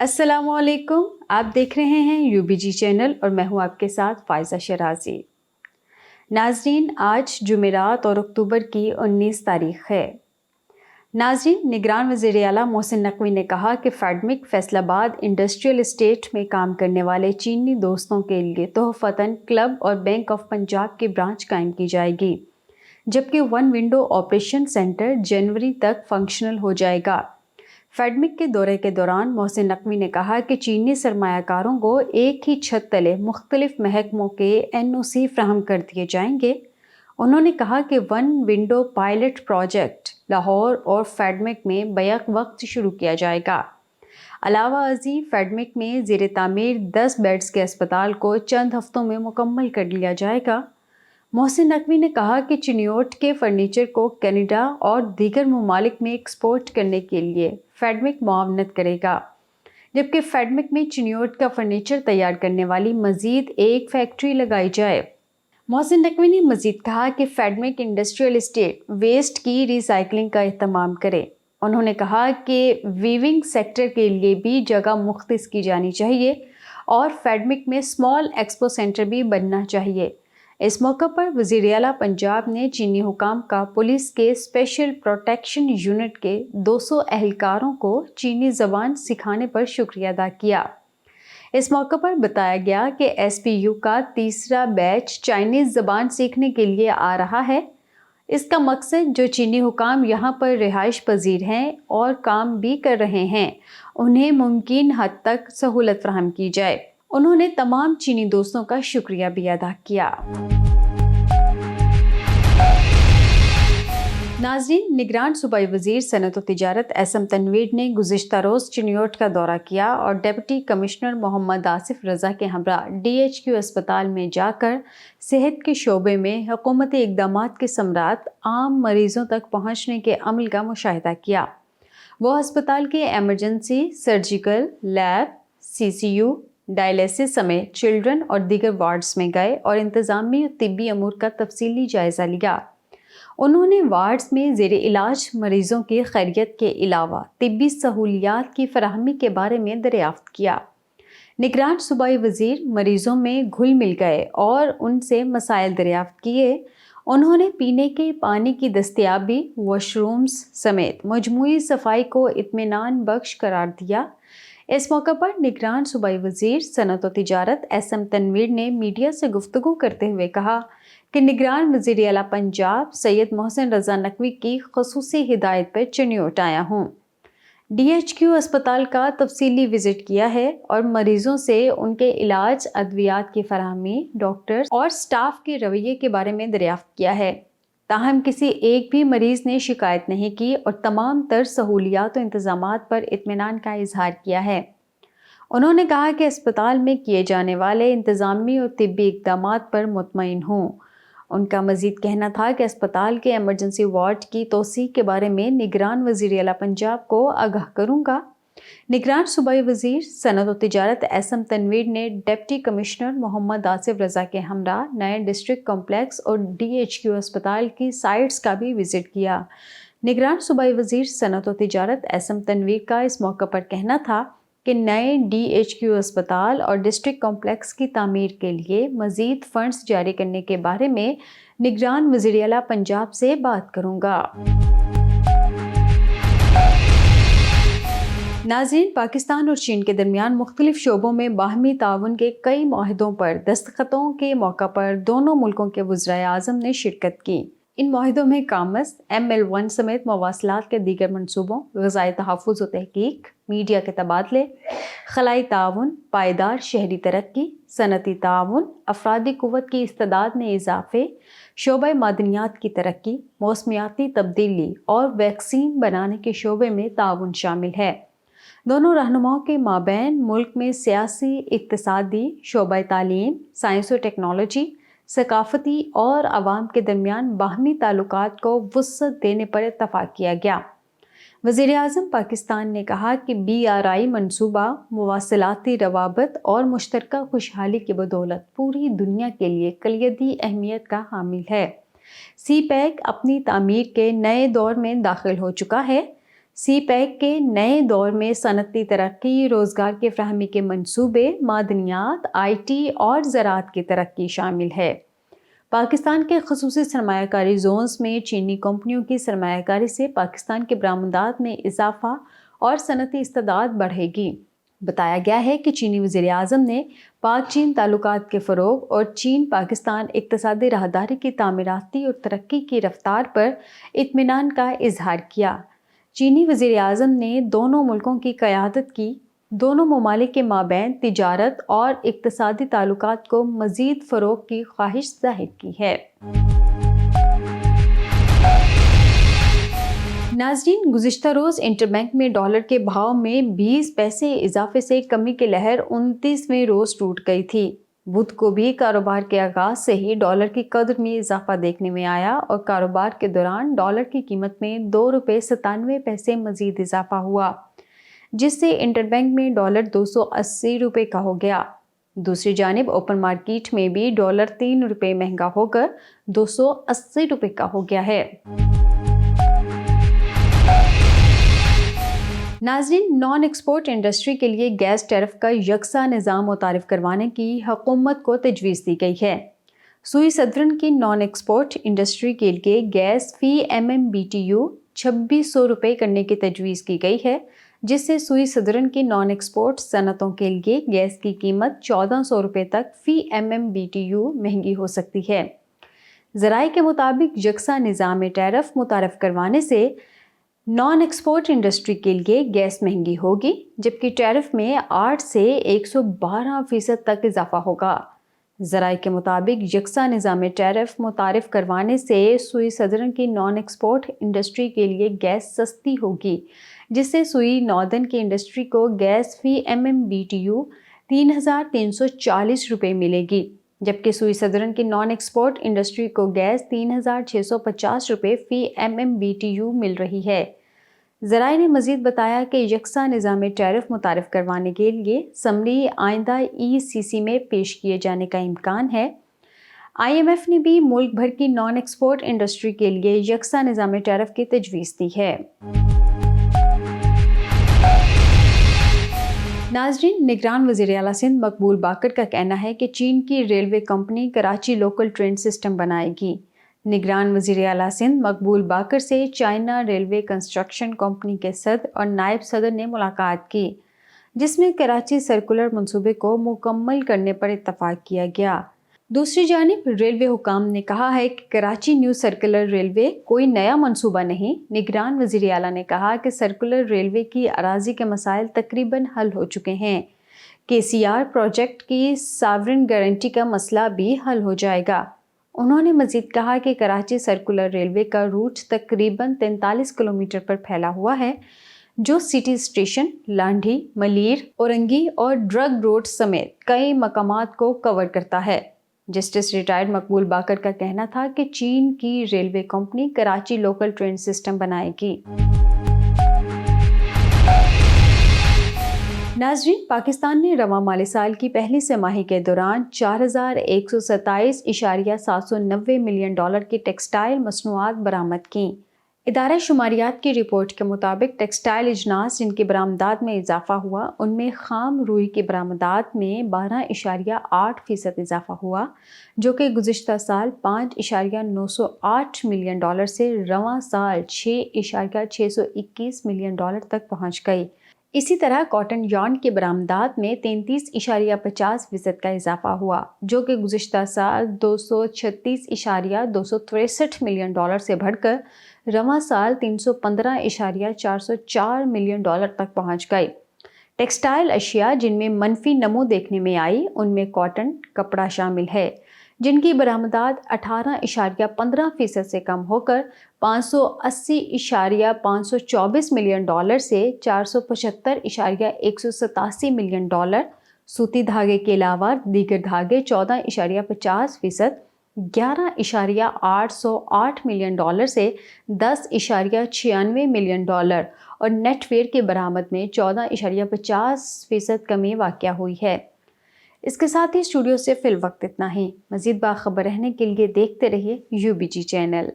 अस्सलाम वालेकुम। आप देख रहे हैं UBG चैनल और मैं हूं आपके साथ फायजा शराजी। नाजरीन, आज जुमेरात और अक्टूबर की 19 तारीख है। नाजरीन, निगरान वज़ीर आला मोहसिन नकवी ने कहा कि फैडमिक फैसलाबाद इंडस्ट्रियल एस्टेट में काम करने वाले चीनी दोस्तों के लिए तोहफ़तन क्लब और बैंक ऑफ पंजाब की ब्रांच कायम की जाएगी, जबकि वन विंडो ऑपरेशन सेंटर जनवरी तक फंक्शनल हो जाएगा। फैडमिक के दौरे के दौरान मोहसिन नकवी ने कहा कि चीनी सरमायाकारों को एक ही छत तले मुख्तलिफ महकमों के NOC फ्राहम कर दिए जाएंगे। उन्होंने कहा कि one window pilot project Lahore और फैडमिक में बैक वक्त शुरू किया जाएगा। अलावा अजी फैडमिक में ज़ेर तामीर 10 बेड्स के अस्पताल को चंद हफ्तों में मुकम्मल कर लिया जाएगा। मोहसिन नकवी ने कहा कि चिनियोट के फर्नीचर को कनाडा और दीगर ममालिक में एक्सपोर्ट करने के लिए फैडमिक मुआवनत करेगा, जबकि फैडमिक में चिनियोट का फर्नीचर तैयार करने वाली मजीद एक फैक्ट्री लगाई जाए। मोहसिन नकवी ने मजीद कहा कि फैडमिक इंडस्ट्रियल एस्टेट वेस्ट की रिसाइकलिंग का एहतमाम करे। उन्होंने कहा कि वीविंग सेक्टर के लिए भी जगह मुख्तस की जानी चाहिए और फैडमिक में स्मॉल एक्सपो सेंटर भी बनना चाहिए। इस मौके पर वज़ीर आला पंजाब ने चीनी हुकाम का पुलिस के स्पेशल प्रोटेक्शन यूनिट के 200 एहलकारों को चीनी ज़बान सिखाने पर शुक्रिया अदा किया। इस मौके पर बताया गया कि SPU का तीसरा बैच चाइनीज़ ज़बान सीखने के लिए आ रहा है। इसका मकसद जो चीनी हुकाम यहाँ पर रिहाइश पजीर हैं और काम भी कर रहे हैं, उन्हें मुमकिन हद तक सहूलत फराहम की जाए। उन्होंने तमाम चीनी दोस्तों का शुक्रिया भी अदा किया। नाज़रीन, निगरान सूबाई वज़ीर सनअत व तिजारत SM तनवीर ने गुज़िश्ता रोज़ चिनियोट का दौरा किया और डिप्टी कमिश्नर मोहम्मद आसिफ रज़ा के हमरा DHQ अस्पताल में जाकर सेहत के शोबे में हुकूमती इक़दामात के समरात आम मरीज़ों तक पहुँचने के अमल का मुशाहिदा किया। वो अस्पताल के emergency, surgical, lab, CCU, dialysis समेत चिल्ड्रन और दीगर वार्ड्स में गए और इंतज़ामी और तिब्बी अमूर का तफसीली जायज़ा लिया। उन्होंने वार्ड्स में ज़ेर इलाज मरीज़ों की खैरियत के अलावा तिब्बी सहूलियात की फराहमी के बारे में दरियाफ्त किया। निगरान सूबाई वज़ीर मरीज़ों में घुल मिल गए और उनसे मसाइल दरियाफ्त किए। उन्होंने पीने के पानी की दस्तयाबी, वॉशरूम्स समेत मजमूई सफाई को इत्मीनान बख्श करार दिया। इस मौके पर निगरान सूबाई वज़ीर सनअत व तिजारत SM तनवीर ने मीडिया से गुफ्तगू करते हुए कहा कि निगरान वज़ीर आला पंजाब सैयद मोहसिन रज़ा नकवी की ख़ुसूसी हिदायत पर चिनियोट आया हूँ। DHQ अस्पताल का तफसीली विज़िट किया है और मरीज़ों से उनके इलाज, अद्वियात की फराहमी, डॉक्टर्स और स्टाफ के रवैये के बारे में दरियाफ्त किया है। ताहम किसी एक भी मरीज़ ने शिकायत नहीं की और तमाम तर सहूलियात और इंतज़ामात पर इत्मीनान का इजहार किया है। उन्होंने कहा कि अस्पताल में किए जाने वाले इंतज़ामी और तिब्बी इक़दामात पर मुतमईन हूँ। उनका मज़ीद कहना था कि अस्पताल के एमरजेंसी वार्ड की तोसी के बारे में निगरान वज़ीर आला पंजाब को आगाह करूँगा। निगरान सूबाई वज़ीर सनअत व तिजारत SM तनवीर ने डिप्टी कमिश्नर मोहम्मद आसिफ रज़ा के हमरा नए डिस्ट्रिक्ट कॉम्प्लेक्स और DHQ अस्पताल की साइट्स का भी विज़िट किया। निगरान सूबाई वज़ीर सनअत व तिजारत SM तनवीर का इस मौके पर कहना था कि नए DHQ अस्पताल और डिस्ट्रिक्ट कॉम्प्लेक्स की तामीर के लिए मज़ीद फंड्स जारी करने के बारे में निगरान वज़ीर आला पंजाब से बात करूँगा। नाज़रीन, पाकिस्तान और चीन के दरमियान मुख्तलिफ शोबों में बाहमी ताउन के कई मुआहदों पर दस्तखतों के मौका पर दोनों मुल्कों के वज़राए आज़म ने शिरकत की। इन मुआहदों में कामर्स, ML1 समेत मवासलात के दीगर मनसूबों, ग़िज़ाई तहफ़्फ़ुज़ व तहक़ीक़, मीडिया के तबादले, खलाई ताउन, पायदार शहरी तरक्की, सनती ताउन, अफरादी क़ुव्वत की इस्तेदाद में इजाफ़े, शोबे मादनियात की तरक्की, मौसमियाती तब्दीली और वैक्सीन बनाने के शोबे में ताउन शामिल है। दोनों रहनुमाओं के माबैन मुल्क में सियासी, इक़्तिसादी, शोबा तालीम, साइंस और टेक्नोलॉजी, सकाफ़ती और आवाम के दरमियान बाहमी ताल्लुकात को वुसअत देने पर इत्तफ़ाक़ किया गया। वज़ीर आज़म पाकिस्तान ने कहा कि BRI मनसूबा मुवासलाती रवाबत और मुश्तरका खुशहाली की बदौलत पूरी दुनिया के लिए कलियदी अहमियत का हामिल है। CPEC अपनी तामीर के नए दौर में दाखिल हो चुका है। سی پیک کے نئے دور میں صنعتی ترقی، روزگار کی فراہمی کے منصوبے، معدنیات، آئی ٹی اور زراعت کی ترقی شامل ہے۔ پاکستان کے خصوصی سرمایہ کاری زونز میں چینی کمپنیوں کی سرمایہ کاری سے پاکستان کے برآمدات میں اضافہ اور صنعتی استعداد بڑھے گی۔ بتایا گیا ہے کہ چینی وزیر اعظم نے پاک چین تعلقات کے فروغ اور چین پاکستان اقتصادی راہداری کی تعمیراتی اور ترقی کی رفتار پر اطمینان کا اظہار کیا۔ چینی وزیر اعظم نے دونوں ملکوں کی قیادت کی دونوں ممالک کے مابین تجارت اور اقتصادی تعلقات کو مزید فروغ کی خواہش ظاہر کی ہے۔ ناظرین، گزشتہ روز انٹر بینک میں ڈالر کے بھاؤ میں 20 پیسے اضافے سے کمی کی لہر 29ویں روز ٹوٹ گئی تھی۔ بدھ کو بھی کاروبار کے آغاز سے ہی ڈالر کی قدر میں اضافہ دیکھنے میں آیا اور کاروبار کے دوران ڈالر کی قیمت میں 2.97 روپے مزید اضافہ ہوا، جس سے انٹر بینک میں ڈالر 280 روپے کا ہو گیا۔ دوسری جانب اوپن مارکیٹ میں بھی ڈالر 3 روپے مہنگا ہو کر 280 روپے کا ہو گیا ہے۔ ناظرین، نان ایکسپورٹ انڈسٹری کے لیے گیس ٹیرف کا یکساں نظام متعارف کروانے کی حکومت کو تجویز دی گئی ہے۔ سوئی سدرن کی نان ایکسپورٹ انڈسٹری کے لیے گیس فی MMBTU 2600 روپے کرنے کی تجویز کی گئی ہے، جس سے سوئی سدرن کی نان ایکسپورٹ صنعتوں کے لیے گیس کی قیمت 1400 روپے تک فی MMBTU مہنگی ہو سکتی ہے۔ ذرائع کے مطابق یکساں نظام ٹیرف متعارف کروانے سے نان ایکسپورٹ انڈسٹری کے لیے گیس مہنگی ہوگی، جبکہ ٹیرف میں 8 سے 112% تک اضافہ ہوگا۔ ذرائع کے مطابق یکساں نظام ٹیرف متعارف کروانے سے سوئی سدرن کی نان ایکسپورٹ انڈسٹری کے لیے گیس سستی ہوگی، جس سے سوئی ناردرن کی انڈسٹری کو گیس فی MMBTU 3340 روپے ملے گی، جبکہ سوئی سدرن کی نان ایکسپورٹ انڈسٹری کو گیس 3650 روپے فی MMBTU مل رہی ہے۔ ذرائع نے مزید بتایا کہ یکساں نظام ٹیرف متعارف کروانے کے لیے سمری آئندہ ECC میں پیش کیے جانے کا امکان ہے۔ IMF نے بھی ملک بھر کی نان ایکسپورٹ انڈسٹری کے لیے یکساں نظام ٹیرف کی تجویز دی ہے۔ ناظرین، نگران وزیر اعلیٰ سندھ مقبول باقر کا کہنا ہے کہ چین کی railway company Karachi local train system بنائے گی۔ نگران وزیر اعلیٰ سندھ مقبول باقر سے چائنا ریلوے کنسٹرکشن کمپنی کے صدر اور نائب صدر نے ملاقات کی، جس میں کراچی سرکولر منصوبے کو مکمل کرنے پر اتفاق کیا گیا۔ دوسری جانب ریلوے حکام نے کہا ہے کہ کراچی نیو سرکولر ریلوے کوئی نیا منصوبہ نہیں۔ نگران وزیر اعلیٰ نے کہا کہ سرکولر ریلوے کی اراضی کے مسائل تقریباً حل ہو چکے ہیں۔ KCR پروجیکٹ کی ساورن گارنٹی کا مسئلہ بھی حل ہو جائے گا۔ انہوں نے مزید کہا کہ کراچی سرکولر ریلوے کا روٹ تقریباً 43 کلومیٹر پر پھیلا ہوا ہے، جو سٹی اسٹیشن، لانڈھی، ملیر، اورنگی اور ڈرگ روڈ سمیت کئی مقامات کو کور کرتا ہے۔ جسٹس ریٹائرڈ مقبول باقر کا کہنا تھا کہ چین کی railway company Karachi local train system بنائے گی۔ ناظرین، پاکستان نے رواں مالی سال کی پہلی سہ ماہی کے دوران 4127.790 ملین ڈالر کی ٹیکسٹائل مصنوعات برآمد کیں۔ ادارہ شماریات کی رپورٹ کے مطابق ٹیکسٹائل اجناس جن کی برآمدات میں اضافہ ہوا، ان میں خام روئی کی برآمدات میں 12.8% اضافہ ہوا، جو کہ گزشتہ سال 5.908 ملین ڈالر سے رواں سال 6.621 ملین ڈالر تک پہنچ گئی۔ اسی طرح کاٹن یارن کی برآمدات میں 33.50% کا اضافہ ہوا، جو کہ گزشتہ سال 236.263 ملین ڈالر سے بڑھ کر رواں سال 315.404 ملین ڈالر تک پہنچ گئی۔ ٹیکسٹائل اشیاء جن میں منفی نمو دیکھنے میں آئی، ان میں کاٹن کپڑا شامل ہے، جن کی برآمدات 18.15% سے کم ہو کر 580.524 ملین ڈالر سے 475.187 ملین ڈالر، سوتی دھاگے کے علاوہ دیگر دھاگے 14.50%، 11.808 ملین ڈالر سے 10.96 ملین ڈالر اور نیٹ ویئر کی برآمد میں 14.50% کمی واقع ہوئی ہے۔ اس کے ساتھ ہی اسٹوڈیو سے فی الوقت اتنا ہی۔ مزید باخبر رہنے کے لیے دیکھتے رہیے UBG چینل۔